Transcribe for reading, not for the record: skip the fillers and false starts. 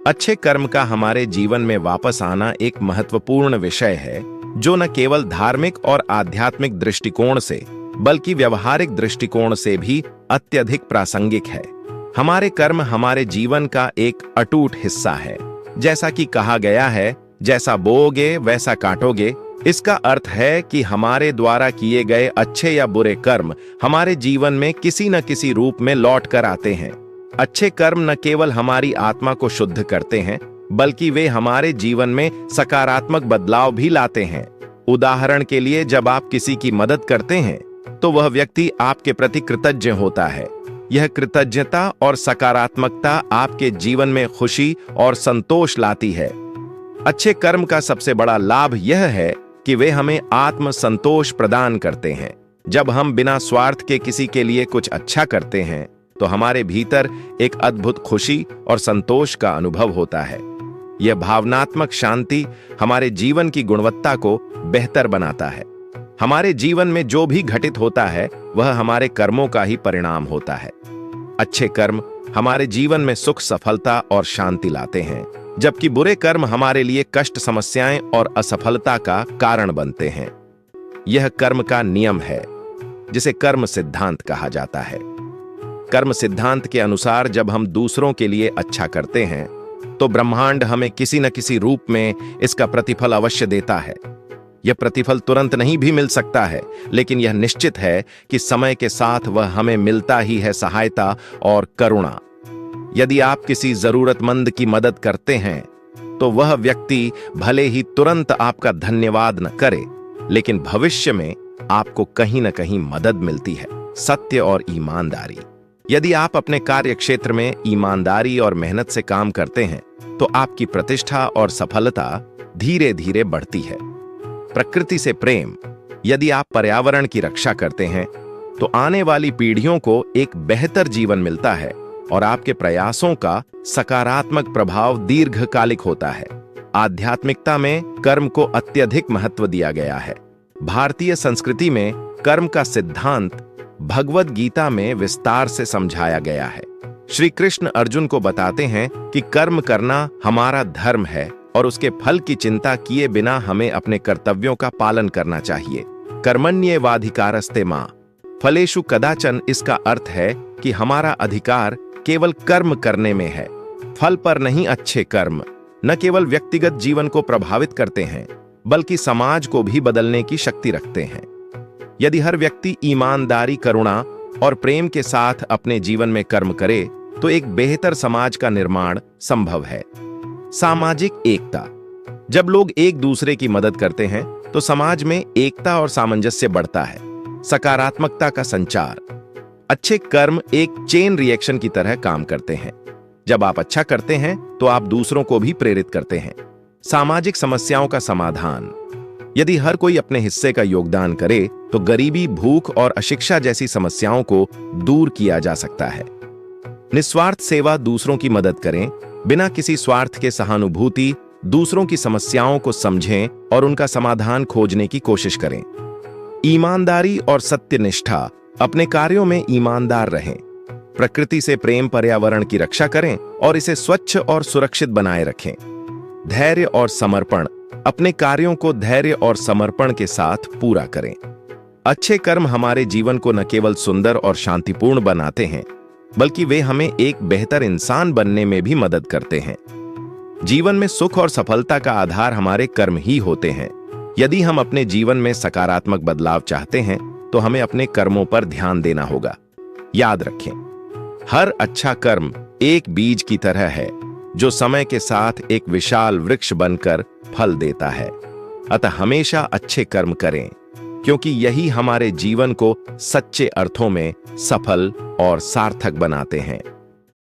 अच्छे कर्म का हमारे जीवन में वापस आना एक महत्वपूर्ण विषय है जो न केवल धार्मिक और आध्यात्मिक दृष्टिकोण से बल्कि व्यवहारिक दृष्टिकोण से भी अत्यधिक प्रासंगिक है। हमारे कर्म हमारे जीवन का एक अटूट हिस्सा है। जैसा कि कहा गया है, जैसा बोओगे वैसा काटोगे। इसका अर्थ है कि हमारे द्वारा किए गए अच्छे या बुरे कर्म हमारे जीवन में किसी न किसी रूप में लौट कर आते हैं। अच्छे कर्म न केवल हमारी आत्मा को शुद्ध करते हैं बल्कि वे हमारे जीवन में सकारात्मक बदलाव भी लाते हैं। उदाहरण के लिए, जब आप किसी की मदद करते हैं तो वह व्यक्ति आपके प्रति कृतज्ञ होता है। यह कृतज्ञता और सकारात्मकता आपके जीवन में खुशी और संतोष लाती है। अच्छे कर्म का सबसे बड़ा लाभ यह है कि वे हमें आत्म संतोष प्रदान करते हैं। जब हम बिना स्वार्थ के किसी के लिए कुछ अच्छा करते हैं तो हमारे भीतर एक अद्भुत खुशी और संतोष का अनुभव होता है। यह भावनात्मक शांति हमारे जीवन की गुणवत्ता को बेहतर बनाता है। हमारे जीवन में जो भी घटित होता है वह हमारे कर्मों का ही परिणाम होता है। अच्छे कर्म हमारे जीवन में सुख, सफलता और शांति लाते हैं, जबकि बुरे कर्म हमारे लिए कष्ट, समस्याएं और असफलता का कारण बनते हैं। यह कर्म का नियम है जिसे कर्म सिद्धांत कहा जाता है। कर्म सिद्धांत के अनुसार जब हम दूसरों के लिए अच्छा करते हैं तो ब्रह्मांड हमें किसी न किसी रूप में इसका प्रतिफल अवश्य देता है। यह प्रतिफल तुरंत नहीं भी मिल सकता है, लेकिन यह निश्चित है कि समय के साथ वह हमें मिलता ही है, सहायता और करुणा। यदि आप किसी जरूरतमंद की मदद करते हैं तो वह व्यक्ति भले ही तुरंत आपका धन्यवाद न करे, लेकिन भविष्य में आपको कहीं न कहीं मदद मिलती है। सत्य और ईमानदारी। यदि आप अपने कार्य क्षेत्र में ईमानदारी और मेहनत से काम करते हैं तो आपकी प्रतिष्ठा और सफलता धीरे धीरे बढ़ती है। प्रकृति से प्रेम। यदि आप पर्यावरण की रक्षा करते हैं तो आने वाली पीढ़ियों को एक बेहतर जीवन मिलता है और आपके प्रयासों का सकारात्मक प्रभाव दीर्घकालिक होता है। आध्यात्मिकता में कर्म को अत्यधिक महत्व दिया गया है। भारतीय संस्कृति में कर्म का सिद्धांत भगवद गीता में विस्तार से समझाया गया है। श्री कृष्ण अर्जुन को बताते हैं कि कर्म करना हमारा धर्म है और उसके फल की चिंता किए बिना हमें अपने कर्तव्यों का पालन करना चाहिए। कर्मण्येवाधिकारस्ते मां फलेषु कदाचन। इसका अर्थ है कि हमारा अधिकार केवल कर्म करने में है, फल पर नहीं। अच्छे कर्म न केवल व्यक्तिगत जीवन को प्रभावित करते हैं बल्कि समाज को भी बदलने की शक्ति रखते हैं। यदि हर व्यक्ति ईमानदारी, करुणा और प्रेम के साथ अपने जीवन में कर्म करे तो एक बेहतर समाज का निर्माण संभव है। सामाजिक एकता। जब लोग एक दूसरे की मदद करते हैं तो समाज में एकता और सामंजस्य बढ़ता है। सकारात्मकता का संचार। अच्छे कर्म एक चेन रिएक्शन की तरह काम करते हैं। जब आप अच्छा करते हैं तो आप दूसरों को भी प्रेरित करते हैं। सामाजिक समस्याओं का समाधान। यदि हर कोई अपने हिस्से का योगदान करे तो गरीबी, भूख और अशिक्षा जैसी समस्याओं को दूर किया जा सकता है। निस्वार्थ सेवा। दूसरों की मदद करें बिना किसी स्वार्थ के। सहानुभूति। दूसरों की समस्याओं को समझें और उनका समाधान खोजने की कोशिश करें। ईमानदारी और सत्यनिष्ठा। अपने कार्यों में ईमानदार रहें। प्रकृति से प्रेम, पर्यावरण की रक्षा करें और इसे स्वच्छ और सुरक्षित बनाए रखें। धैर्य और समर्पण। अपने कार्यों को धैर्य और समर्पण के साथ पूरा करें। अच्छे कर्म हमारे जीवन को न केवल सुंदर और शांतिपूर्ण बनाते हैं बल्कि वे हमें एक बेहतर इंसान बनने में भी मदद करते हैं। जीवन में सुख और सफलता का आधार हमारे कर्म ही होते हैं। यदि हम अपने जीवन में सकारात्मक बदलाव चाहते हैं तो हमें अपने कर्मों पर ध्यान देना होगा। याद रखें, हर अच्छा कर्म एक बीज की तरह है जो समय के साथ एक विशाल वृक्ष बनकर फल देता है। अतः हमेशा अच्छे कर्म करें क्योंकि यही हमारे जीवन को सच्चे अर्थों में सफल और सार्थक बनाते हैं।